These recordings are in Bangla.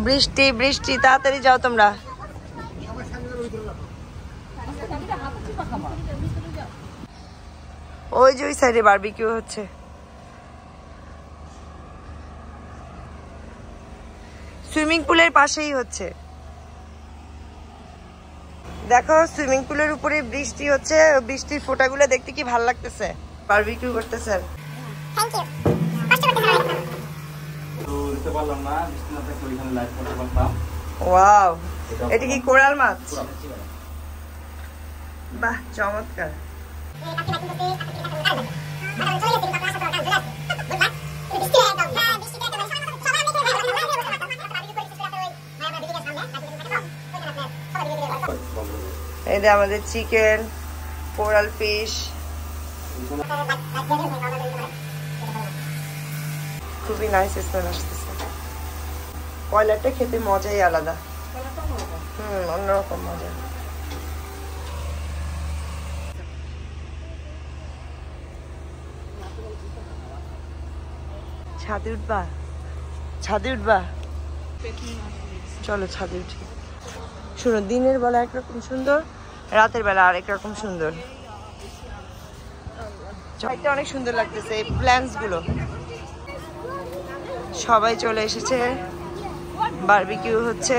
বৃষ্টি বৃষ্টি, তাড়াতাড়ি যাও তোমরা। ওই যে ওই সাইডে বারবিকিউ হচ্ছে। সুইমিং পুলের পাশেই হচ্ছে। দেখো সুইমিং পুলের উপরে বৃষ্টি হচ্ছে, বৃষ্টির ফোঁটাগুলো দেখতে কি ভালো লাগতেছে। বারবিকিউ করতেছে। ওয়াও, এটা কি কোরাল মাছ? বাহ, চমৎকার। এই যে আমাদের চিকেন, কোরাল ফিশ, খুবই নাইস স্মেল আসতেছে। কয়লাটা খেতে মজাই আলাদা। অন্যরকম মজা। ছাদে উঠবা? ছাদে উঠবা? চলো ছাদে উঠি। শোনো, দিনের বেলা একরকম সুন্দর, রাতের বেলা আরেক রকম সুন্দর। এটা অনেক সুন্দর লাগতেছে। এই প্ল্যান্টস গুলো সবাই চলে এসেছে, বারবিকিউ হচ্ছে।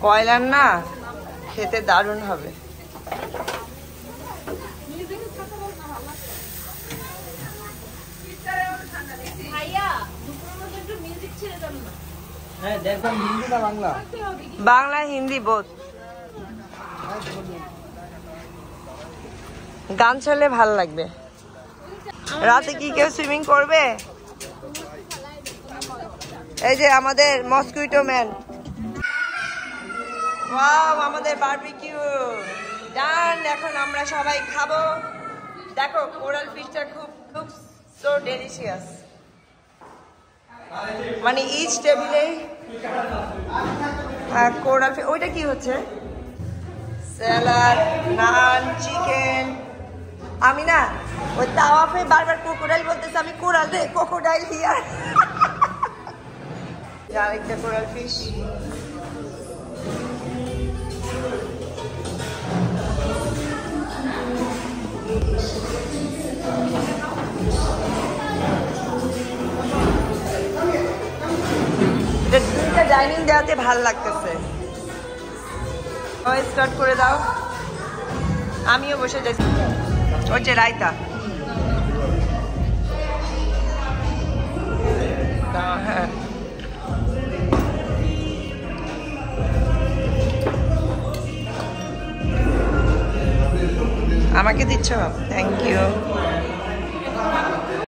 কয়লার না, খেতে দারুণ হবে। বাংলা হিন্দি বোধ। গান চলে ভাল লাগবে। রাতে কি কেউ সুইমিং করবে? এই যে আমাদের মসকুইটো ম্যান। ওয়াও, আমাদের বারবিকিউ ডান। এখন আমরা সবাই খাবো। দেখো কোরাল ফিশটা খুব খুব সো ডেলিশিয়াস। মানে ইচ টেবিলে কোরাল ফিশ। ওইটা কি হচ্ছে? স্যালাড, নান, চিকেন। আমি না ওই তাওয়াফে বারবার ক্রোকোডাইল বলতেছে, আমি কোরাল রে, ক্রোকোডাইল হিয়ার। আরেকটা কোরাল ফিশ। দুইটা ডাইনিং দেওয়াতে ভাল লাগতেছে। স্টার্ট করে দাও, আমিও বসে যাচ্ছি। ওই যে রায়তা। হ্যাঁ, আমাকে দিচ্ছ? Thank you.